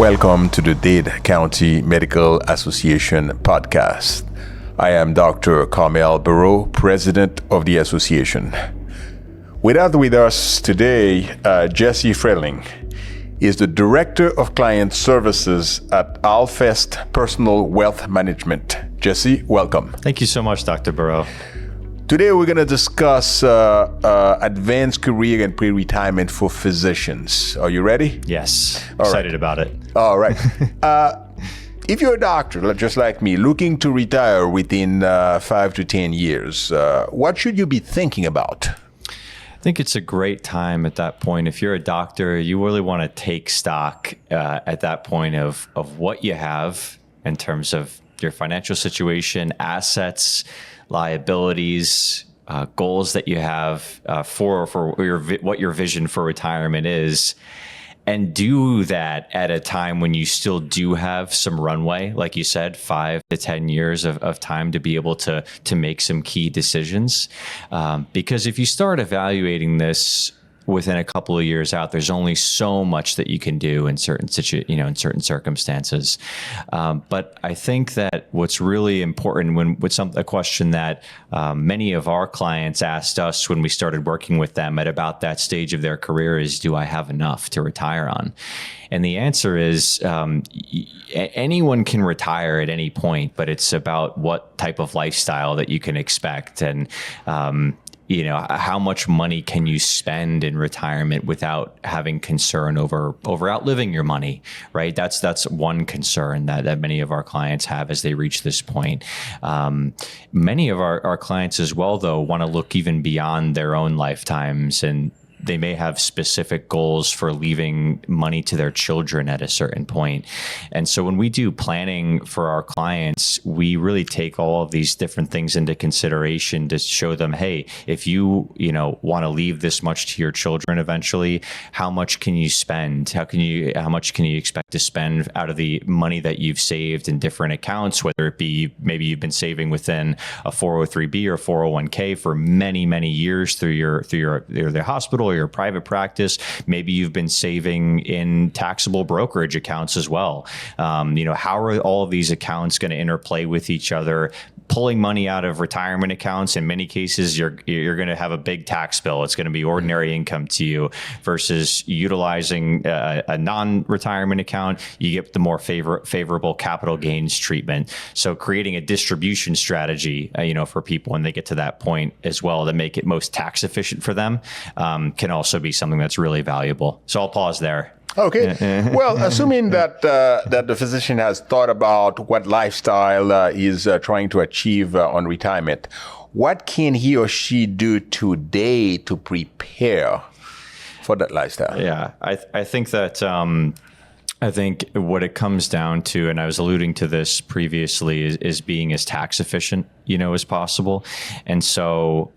Welcome to the Dade County Medical Association podcast. I am Dr. Carmel Barrau, President of the association. With us today, Jesse Frehling is the Director of Client Services at Altfest Personal Wealth Management. Jesse, welcome. Thank you so much, Dr. Barrau. Today we're going to discuss advanced career and pre-retirement for physicians. Are you ready? Yes, excited about it. All right. If you're a doctor, just like me, looking to retire within 5 to 10 years, what should you be thinking about? I think it's a great time at that point. If you're a doctor, you really want to take stock at that point of what you have in terms of your financial situation, assets, liabilities, goals that you have for what your vision for retirement is, and do that at a time when you still do have some runway, like you said, 5 to 10 years of time to be able to make some key decisions. Because if you start evaluating this within a couple of years out, there's only so much that you can do in certain circumstances. But I think that what's really important a question that many of our clients asked us when we started working with them at about that stage of their career is, do I have enough to retire on? And the answer is anyone can retire at any point, but it's about what type of lifestyle that you can expect. And how much money can you spend in retirement without having concern over outliving your money, right? That's one concern that many of our clients have as they reach this point. Many of our clients as well, though, want to look even beyond their own lifetimes, and they may have specific goals for leaving money to their children at a certain point. And so when we do planning for our clients, we really take all of these different things into consideration to show them, hey, if you want to leave this much to your children eventually, how much can you spend? How much can you expect to spend out of the money that you've saved in different accounts, whether it be maybe you've been saving within a 403B or 401k for many, many years through the hospital or your private practice. Maybe you've been saving in taxable brokerage accounts as well. How are all of these accounts going to interplay with each other? Pulling money out of retirement accounts, in many cases, you're going to have a big tax bill. It's going to be ordinary income to you versus utilizing a non-retirement account. You get the more favorable capital gains treatment. So creating a distribution strategy, for people when they get to that point as well, to make it most tax efficient for them, can also be something that's really valuable. So I'll pause there. Okay. Well, assuming that the physician has thought about what lifestyle he's trying to achieve on retirement, what can he or she do today to prepare for that lifestyle? Yeah, I think that I think what it comes down to, and I was alluding to this previously, is being as tax efficient, as possible. And so,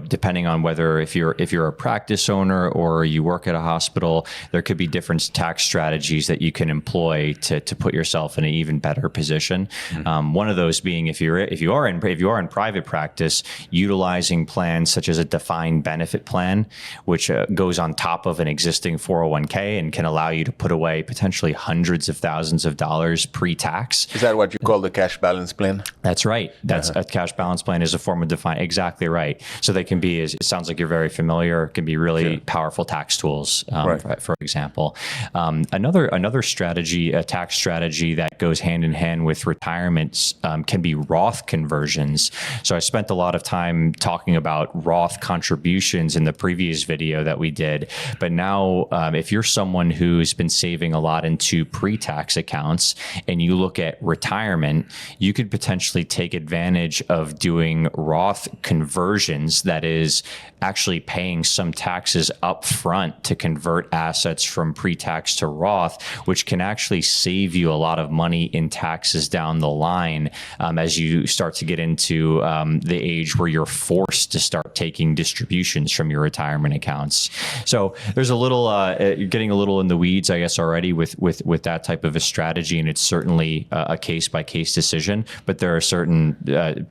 depending on whether if you're a practice owner or you work at a hospital, there could be different tax strategies that you can employ to put yourself in an even better position. Mm-hmm. One of those being if you are in private practice, utilizing plans such as a defined benefit plan, which goes on top of an existing 401k and can allow you to put away potentially hundreds of thousands of dollars pre-tax. Is that what you call the cash balance plan? That's right. That's a cash balance plan is a form of defined. Exactly right. So they can be, it sounds like you're very familiar, can be really powerful tax tools, right. for example. Another strategy, a tax strategy that goes hand in hand with retirements can be Roth conversions. So I spent a lot of time talking about Roth contributions in the previous video that we did. But now, if you're someone who's been saving a lot into pre-tax accounts and you look at retirement, you could potentially take advantage of doing Roth conversions, that is actually paying some taxes up front to convert assets from pre-tax to Roth, which can actually save you a lot of money in taxes down the line as you start to get into the age where you're forced to start taking distributions from your retirement accounts. So there's a little, you're getting a little in the weeds, I guess, already with that type of a strategy, and it's certainly a case-by-case decision, but there are certain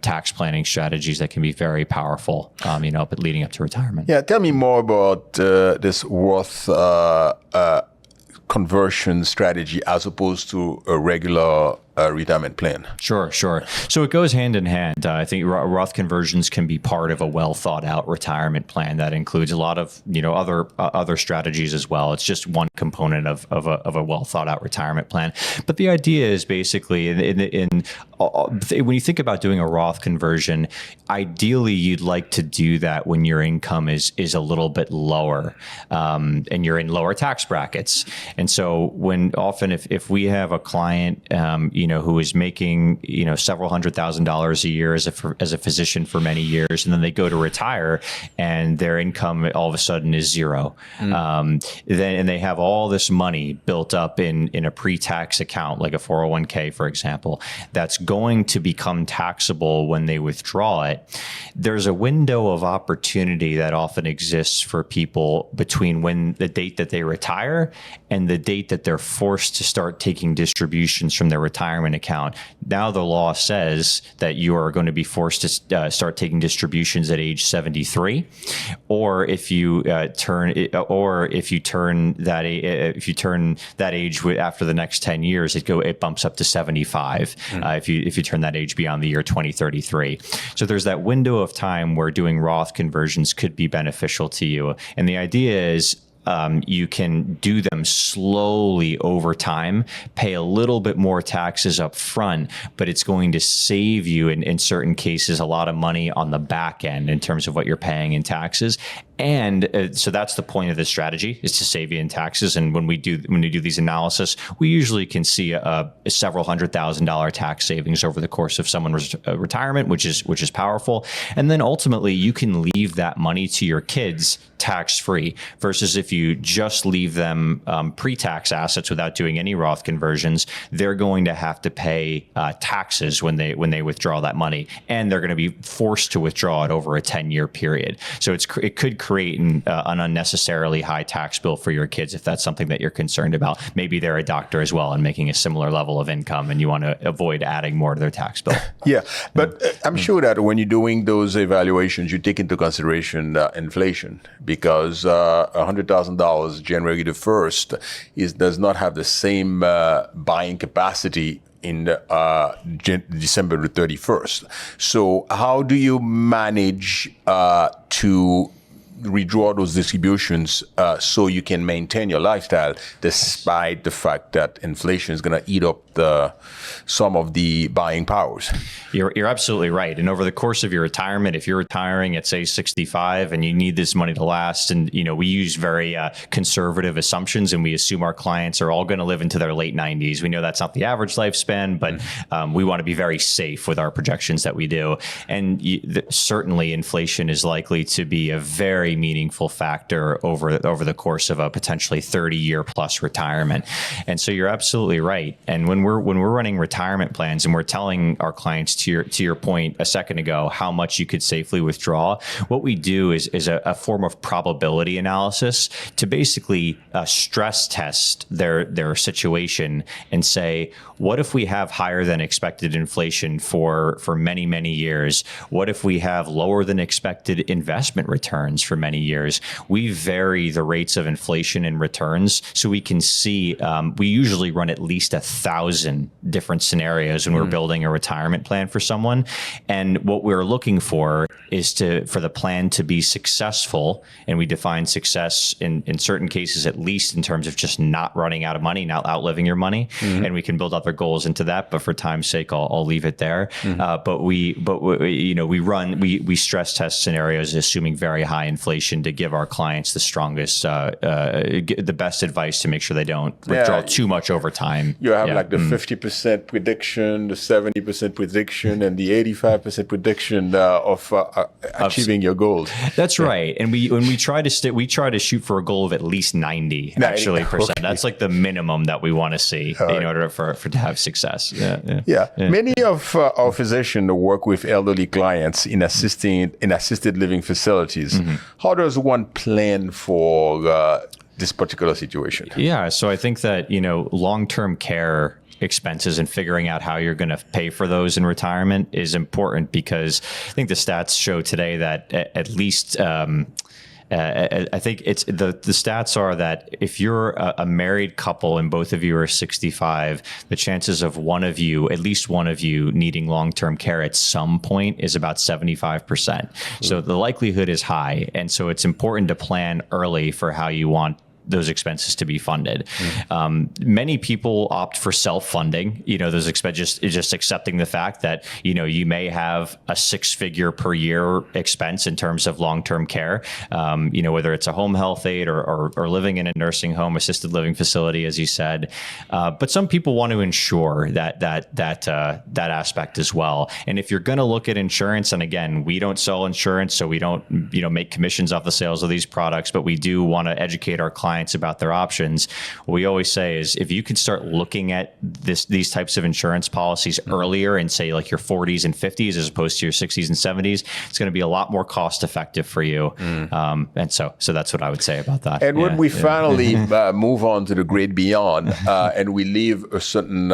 tax planning strategies that can be very powerful, but leading up to retirement. Yeah, tell me more about this Roth conversion strategy as opposed to a regular retirement plan? Sure. So it goes hand in hand. I think Roth conversions can be part of a well thought out retirement plan that includes a lot of other strategies as well. It's just one component of a well thought out retirement plan. But the idea is basically when you think about doing a Roth conversion, ideally you'd like to do that when your income is a little bit lower, and you're in lower tax brackets. And so if we have a client, who is making, several $100,000 a year as a physician for many years, and then they go to retire and their income all of a sudden is zero. And they have all this money built up in a pre-tax account, like a 401k, for example, that's going to become taxable when they withdraw it. There's a window of opportunity that often exists for people between when the date that they retire and the date that they're forced to start taking distributions from their retirement account. Now the law says that you are going to be forced to start taking distributions at age 73, or if you turn that age after the next 10 years, it bumps up to 75. If you turn that age beyond the year 2033. So there's that window of time where doing Roth conversions could be beneficial to you, and the idea is you can do them slowly over time, pay a little bit more taxes up front, but it's going to save you in certain cases a lot of money on the back end in terms of what you're paying in taxes. And so that's the point of this strategy, is to save you in taxes. And when we do these analysis, we usually can see a several $100,000 tax savings over the course of someone's retirement, which is powerful. And then ultimately, you can leave that money to your kids tax-free, versus if you just leave them pre-tax assets without doing any Roth conversions, they're going to have to pay taxes when they withdraw that money, and they're going to be forced to withdraw it over a 10-year period. So it could create an unnecessarily high tax bill for your kids if that's something that you're concerned about. Maybe they're a doctor as well and making a similar level of income, and you want to avoid adding more to their tax bill. Yeah, but I'm sure that when you're doing those evaluations, you take into consideration inflation, because $100,000 January the 1st does not have the same buying capacity in December the 31st. So how do you manage to redraw those distributions so you can maintain your lifestyle despite the fact that inflation is going to eat up some of the buying powers? You're absolutely right. And over the course of your retirement, if you're retiring at, say, 65 and you need this money to last, and we use very conservative assumptions, and we assume our clients are all going to live into their late 90s. We know that's not the average lifespan, but we want to be very safe with our projections that we do. And certainly inflation is likely to be a very meaningful factor over the course of a potentially 30-year plus retirement. And so you're absolutely right. And when we're running retirement plans and we're telling our clients, to your point a second ago, how much you could safely withdraw, what we do is a form of probability analysis to basically stress test their situation and say, what if we have higher than expected inflation for many, many years? What if we have lower than expected investment returns for many years? We vary the rates of inflation and returns so we can see, we usually run at least 1,000 different scenarios when we're building a retirement plan for someone. And what we're looking for is for the plan to be successful. And we define success in certain cases, at least in terms of just not running out of money, not outliving your money. And we can build other goals into that, but for time's sake, I'll leave it there. But we stress test scenarios assuming very high inflation to give our clients the strongest, the best advice to make sure they don't withdraw too much over time. You have like the 50% prediction, the 70% prediction, and the 85% prediction of achieving your goals. That's right. And we try to shoot for a goal of at least 90% actually. Okay. That's like the minimum that we want to see in order for to have success. Many of our physicians work with elderly clients in assisted living facilities. How does one plan for this particular situation? Yeah, so I think that long-term care expenses and figuring out how you're going to pay for those in retirement is important, because I think the stats show today that at least I think it's the stats are that if you're a married couple and both of you are 65, the chances of at least one of you needing long-term care at some point is about 75%. So the likelihood is high. And so it's important to plan early for how you want those expenses to be funded. Many people opt for self-funding, those expenses, just accepting the fact that, you may have a 6-figure per year expense in terms of long-term care, whether it's a home health aide or living in a nursing home, assisted living facility, as you said. But some people want to ensure that aspect as well. And if you're going to look at insurance, and again, we don't sell insurance, so we don't, make commissions off the sales of these products, but we do want to educate our clients about their options. What we always say is if you can start looking at these types of insurance policies earlier in, say, like your 40s and 50s as opposed to your 60s and 70s, it's going to be a lot more cost effective for you. And so that's what I would say about that. And when we finally move on to the great beyond, and we leave a certain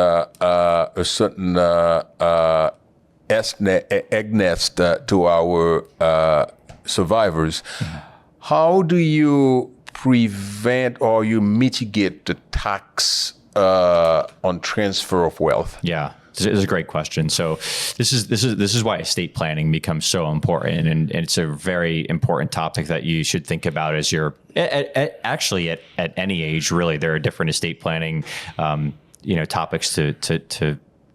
egg nest to our survivors, how do you prevent or you mitigate the tax on transfer of wealth? Yeah. This is a great question. So this is why estate planning becomes so important, and it's a very important topic that you should think about as you're actually at any age. Really, there are different estate planning topics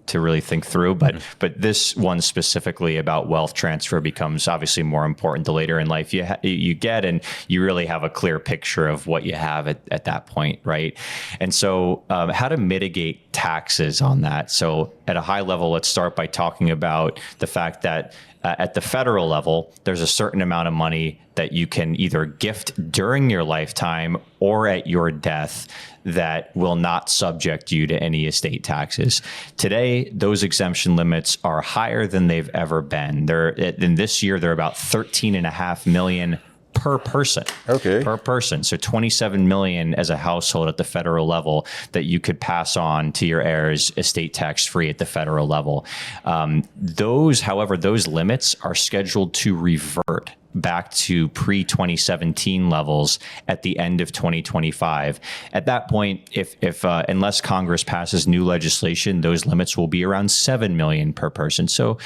to really think through, but this one specifically about wealth transfer becomes obviously more important the later in life you get, and you really have a clear picture of what you have at that point, right? And so how to mitigate taxes on that. So at a high level, let's start by talking about the fact that at the federal level, there's a certain amount of money that you can either gift during your lifetime or at your death that will not subject you to any estate taxes. Today, those exemption limits are higher than they've ever been. In this year, they're about $13.5 million per person. Okay. Per person. So 27 million as a household at the federal level that you could pass on to your heirs estate tax free at the federal level. However, those limits are scheduled to revert back to pre-2017 levels at the end of 2025. At that point, if unless Congress passes new legislation, those limits will be around 7 million per person. So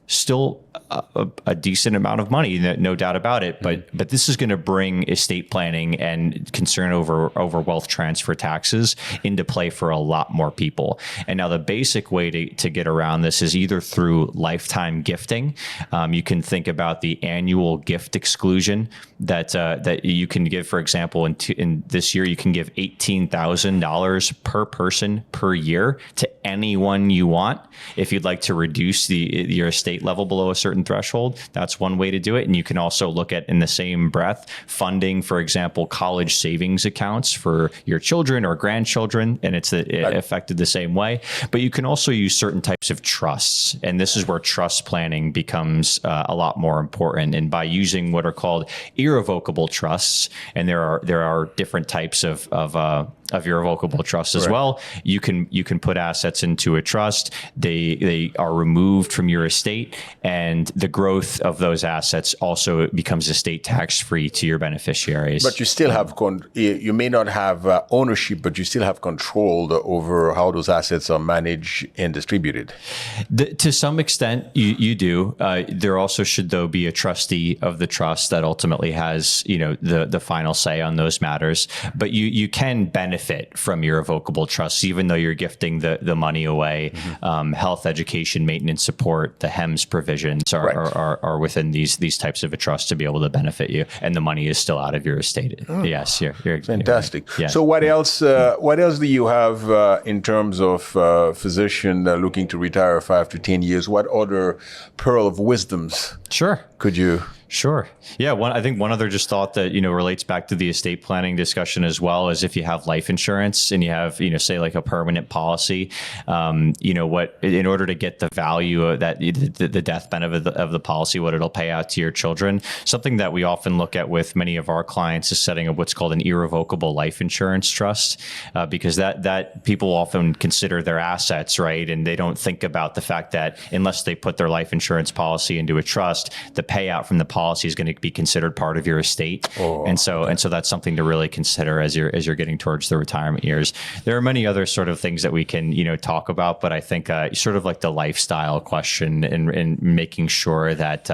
still a decent amount of money, no doubt about it. But this is going to bring estate planning and concern over wealth transfer taxes into play for a lot more people. And now the basic way to get around this is either through lifetime gifting. You can think about the annual gift exclusion that you can give. For example, in this year, you can give $18,000 per person per year to anyone you want. If you'd like to reduce your estate level below a certain threshold, that's one way to do it. And you can also look at, in the same breath, funding, for example, college savings accounts for your children or grandchildren, and it's affected the same way. But you can also use certain types of trusts, and this is where trust planning becomes a lot more important. And by using what are called irrevocable trusts, and there are different types of irrevocable trusts as well. You can put assets into a trust. They are removed from your estate, and the growth of those assets also becomes estate tax free to your beneficiaries. But you still have you may not have ownership, but you still have control over how those assets are managed and distributed. To some extent, you do. There also should, though, be a trustee of the trust that ultimately has the final say on those matters. But you can benefit from your irrevocable trusts, even though you're gifting the money away. Health, education, maintenance support, the HEMS provisions are within these types of a trust to be able to benefit you, and the money is still out of your estate. Yes, you're fantastic. Yeah. So what else? What else do you have in terms of physician looking to retire 5 to 10 years? What other pearl of wisdoms? Sure. Could you? Sure. Yeah. I think one other just thought that, relates back to the estate planning discussion as well, is if you have life insurance and you have, say like a permanent policy, in order to get the value of that, the death benefit of the policy, what it'll pay out to your children, something that we often look at with many of our clients is setting up what's called an irrevocable life insurance trust, because that people often consider their assets, right? And they don't think about the fact that unless they put their life insurance policy into a trust, the payout from the policy is going to be considered part of your estate. And so that's something to really consider as you're getting towards the retirement years. There are many other sort of things that we can, talk about, but I think sort of like the lifestyle question and making sure that,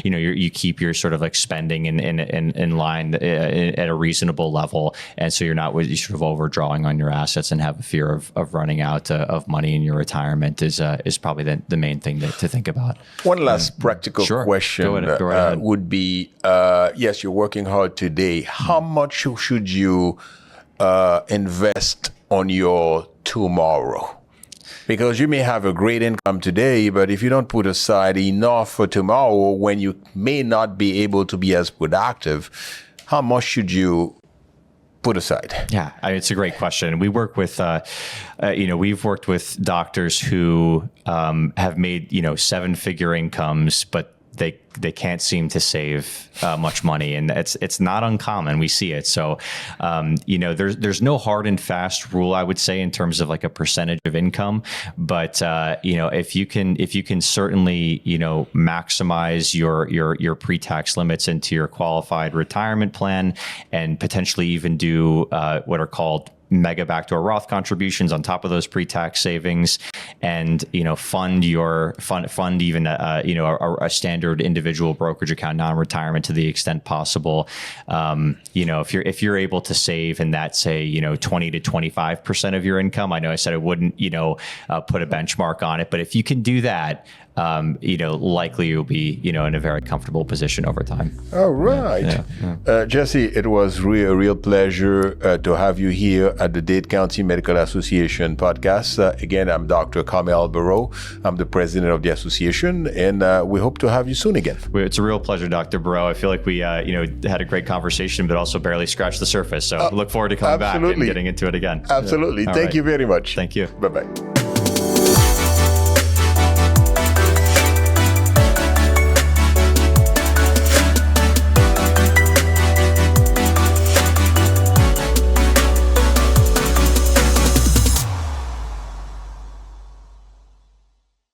you keep your sort of like spending in line at a reasonable level. And so you're not sort of overdrawing on your assets and have a fear of running out of money in your retirement is probably the main thing to think about. One last practical question Go ahead. would be, yes, you're working hard today. How much should you invest on your tomorrow? Because you may have a great income today, but if you don't put aside enough for tomorrow, when you may not be able to be as productive, how much should you put aside? Yeah, it's a great question. We work with, we've worked with doctors who have made, 7-figure incomes, but they can't seem to save much money, and it's not uncommon. We see it. So, there's no hard and fast rule, I would say, in terms of like a percentage of income. But if you can certainly maximize your pre-tax limits into your qualified retirement plan, and potentially even do what are called mega backdoor Roth contributions on top of those pre-tax savings, and fund even a standard individual brokerage account non-retirement to the extent possible. If you're able to save in that, say 20 to 25% of your income, I know I said I wouldn't put a benchmark on it, but if you can do that, likely you'll be, in a very comfortable position over time. All right. Yeah. Jesse, it was a real pleasure to have you here at the Dade County Medical Association podcast. Again, I'm Dr. Carmel Barrau. I'm the president of the association, and we hope to have you soon again. It's a real pleasure, Dr. Barrau. I feel like we, had a great conversation, but also barely scratched the surface. So look forward to coming back and getting into it again. Absolutely. Thank you very much. Thank you. Bye-bye.